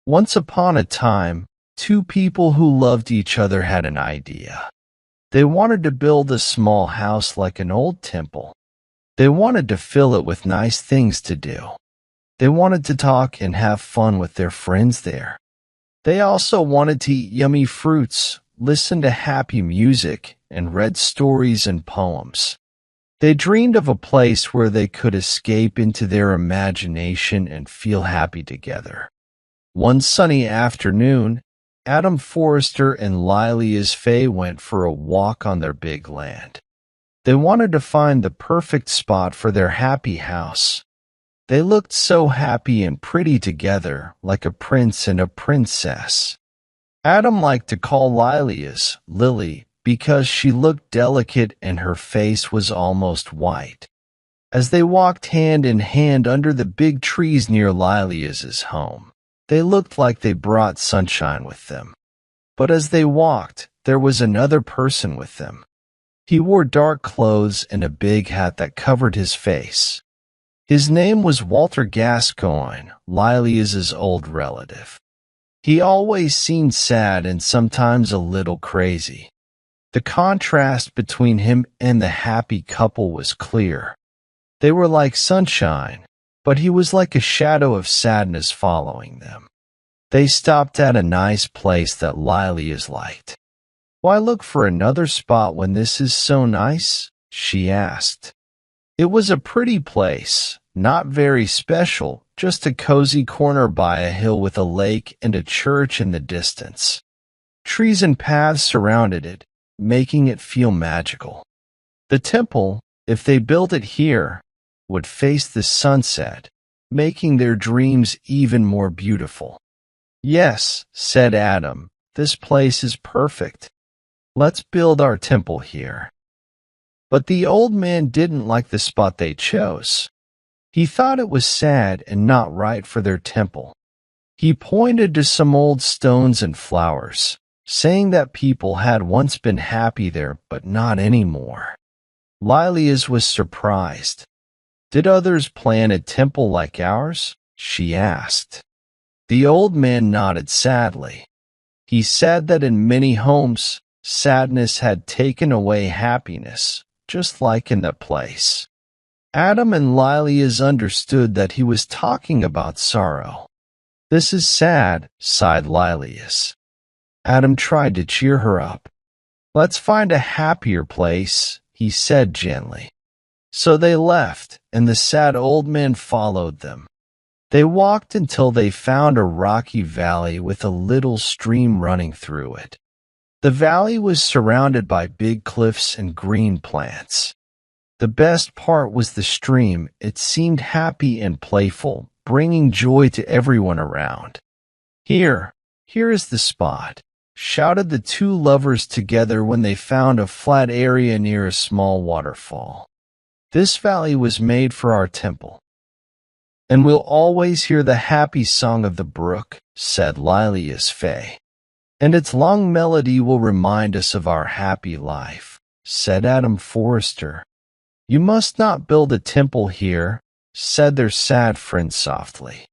Once upon a time, two people who loved each other had an idea. They wanted to build a small house like an old temple. They wanted to fill it with nice things to do. They wanted to talk and have fun with their friends there. They also wanted to eat yummy fruits, listen to happy music, and read stories and poems. They dreamed of a place where they could escape into their imagination and feel happy together. One sunny afternoon, Adam Forrester and Lilias Fay went for a walk on their big land. They wanted to find the perfect spot for their happy house. They looked so happy and pretty together, like a prince and a princess. Adam liked to call Lilias Lily because she looked delicate and her face was almost white. As they walked hand in hand under the big trees near Lilias's home, they looked like they brought sunshine with them. But as they walked, there was another person with them. He wore dark clothes and a big hat that covered his face. His name was Walter Gascoigne, Lilias's old relative. He always seemed sad and sometimes a little crazy. The contrast between him and the happy couple was clear. They were like sunshine, but he was like a shadow of sadness following them. They stopped at a nice place that Lilias liked. "Why look for another spot when this is so nice?" she asked. It was a pretty place, not very special, just a cozy corner by a hill with a lake and a church in the distance. Trees and paths surrounded it, making it feel magical. The temple, if they built it here, would face the sunset, making their dreams even more beautiful. "Yes," said Adam, "this place is perfect. Let's build our temple here." But the old man didn't like the spot they chose. He thought it was sad and not right for their temple. He pointed to some old stones and flowers, saying that people had once been happy there but not anymore. Lilias was surprised. "Did others plan a temple like ours?" she asked. The old man nodded sadly. He said that in many homes, sadness had taken away happiness, just like in the place. Adam and Lilias understood that he was talking about sorrow. "This is sad," sighed Lilias. Adam tried to cheer her up. "Let's find a happier place," he said gently. So they left, and the sad old man followed them. They walked until they found a rocky valley with a little stream running through it. The valley was surrounded by big cliffs and green plants. The best part was the stream. It seemed happy and playful, bringing joy to everyone around. Here is the spot," shouted the two lovers together when they found a flat area near a small waterfall. "This valley was made for our temple, and we'll always hear the happy song of the brook," said Lilias Fay. "And its long melody will remind us of our happy life," said Adam Forrester. "You must not build a temple here," said their sad friend softly.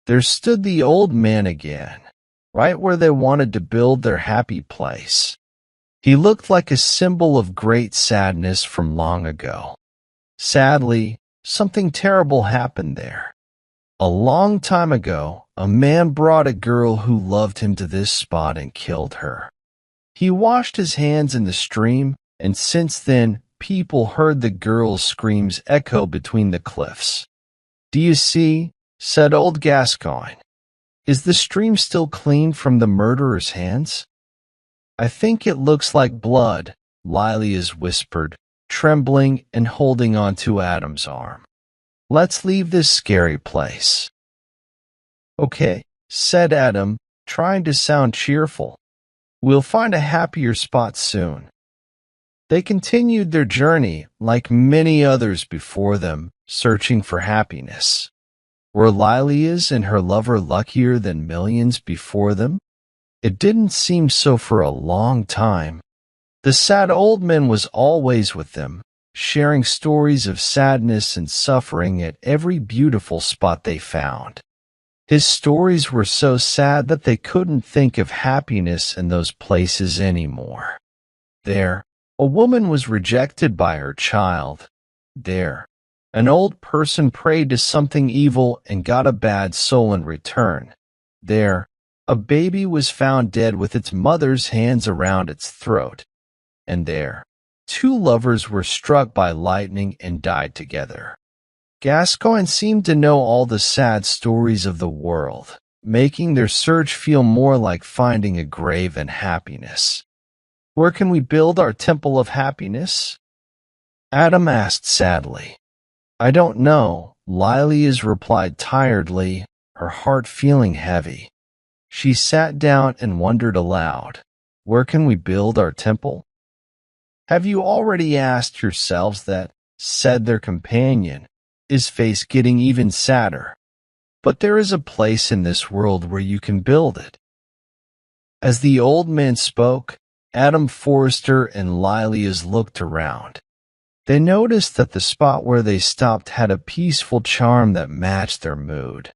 There stood the old man again, right where they wanted to build their happy place. He looked like a symbol of great sadness from long ago. Sadly, something terrible happened there. A long time ago, a man brought a girl who loved him to this spot and killed her. He washed his hands in the stream, and since then, people heard the girl's screams echo between the cliffs. "Do you see?" said old Gascoigne. "Is the stream still clean from the murderer's hands?" "I think it looks like blood," Lilias whispered, trembling and holding onto Adam's arm. "Let's leave this scary place." "Okay," said Adam, trying to sound cheerful. "We'll find a happier spot soon." They continued their journey, like many others before them, searching for happiness. Were Lilias and her lover luckier than millions before them? It didn't seem so for a long time. The sad old man was always with them, sharing stories of sadness and suffering at every beautiful spot they found. His stories were so sad that they couldn't think of happiness in those places anymore. There, a woman was rejected by her child. There, an old person prayed to something evil and got a bad soul in return. There, a baby was found dead with its mother's hands around its throat. And there, two lovers were struck by lightning and died together. Gascoigne seemed to know all the sad stories of the world, making their search feel more like finding a grave in happiness. "Where can we build our temple of happiness?" Adam asked sadly. "I don't know," Lilias replied tiredly, her heart feeling heavy. She sat down and wondered aloud, "Where can we build our temple?" "Have you already asked yourselves that?" said their companion, his face getting even sadder. "But there is a place in this world where you can build it." As the old man spoke, Adam Forrester and Lilias looked around. They noticed that the spot where they stopped had a peaceful charm that matched their mood.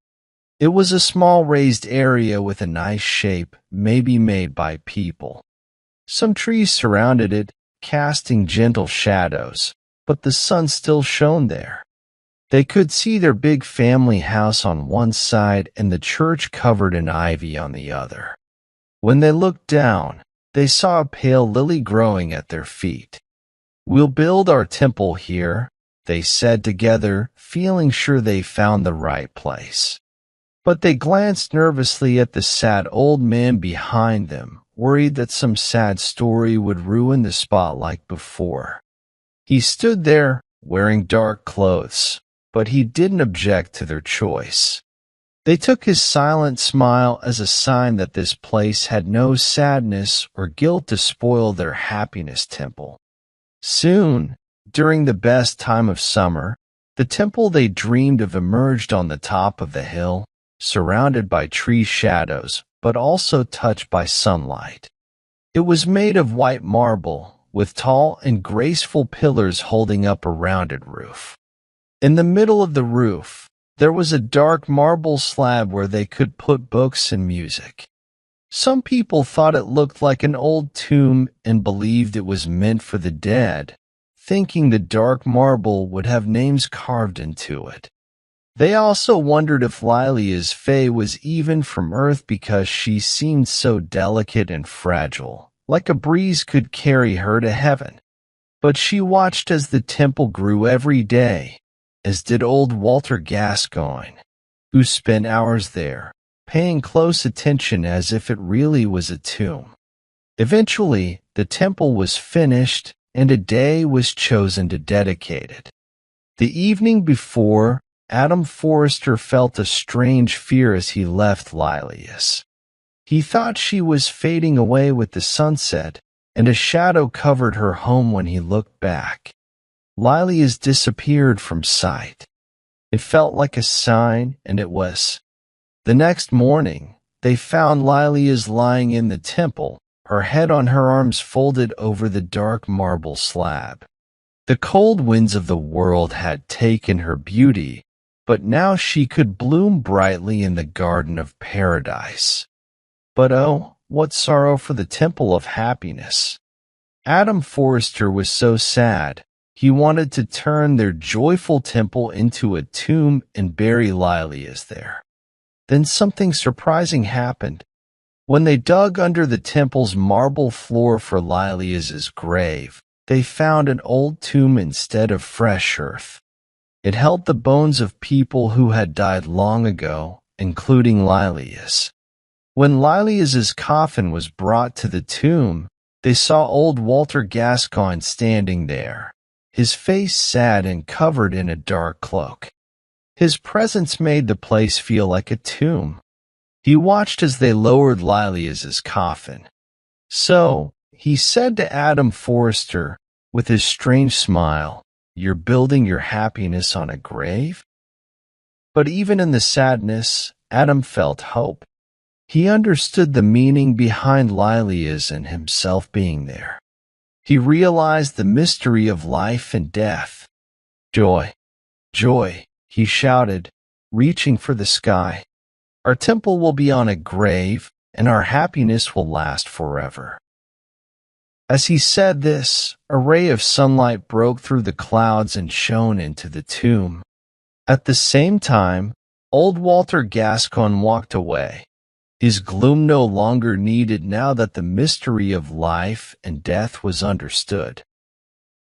It was a small raised area with a nice shape, maybe made by people. Some trees surrounded it, casting gentle shadows, but the sun still shone there. They could see their big family house on one side and the church covered in ivy on the other. When they looked down, they saw a pale lily growing at their feet. "We'll build our temple here," they said together, feeling sure they found the right place. But they glanced nervously at the sad old man behind them, worried that some sad story would ruin the spot like before. He stood there, wearing dark clothes, but he didn't object to their choice. They took his silent smile as a sign that this place had no sadness or guilt to spoil their happiness temple. Soon, during the best time of summer, the temple they dreamed of emerged on the top of the hill, surrounded by tree shadows, but also touched by sunlight. It was made of white marble, with tall and graceful pillars holding up a rounded roof. In the middle of the roof, there was a dark marble slab where they could put books and music. Some people thought it looked like an old tomb and believed it was meant for the dead, thinking the dark marble would have names carved into it. They also wondered if Lilia's fae was even from Earth because she seemed so delicate and fragile, like a breeze could carry her to heaven. But she watched as the temple grew every day, as did old Walter Gascoigne, who spent hours there, paying close attention as if it really was a tomb. Eventually, the temple was finished, and a day was chosen to dedicate it. The evening before, Adam Forrester felt a strange fear as he left Lilias. He thought she was fading away with the sunset, and a shadow covered her home when he looked back. Lilias disappeared from sight. It felt like a sign, and it was. The next morning, they found Lilias lying in the temple, her head on her arms folded over the dark marble slab. The cold winds of the world had taken her beauty, but now she could bloom brightly in the garden of paradise. But oh, what sorrow for the temple of happiness. Adam Forrester was so sad. He wanted to turn their joyful temple into a tomb and bury Lilias there. Then something surprising happened. When they dug under the temple's marble floor for Lilias's grave, they found an old tomb instead of fresh earth. It held the bones of people who had died long ago, including Lilias. When Lilias's coffin was brought to the tomb, they saw old Walter Gascoigne standing there, his face sad and covered in a dark cloak. His presence made the place feel like a tomb. He watched as they lowered Lilias's coffin. "So," he said to Adam Forrester, with his strange smile, "you're building your happiness on a grave?" But even in the sadness, Adam felt hope. He understood the meaning behind Lilias and himself being there. He realized the mystery of life and death. "Joy! Joy!" he shouted, reaching for the sky. Our temple will be on a grave, and our happiness will last forever." As he said this, a ray of sunlight broke through the clouds and shone into the tomb. At the same time, old Walter Gascoigne walked away. His gloom no longer needed now that the mystery of life and death was understood.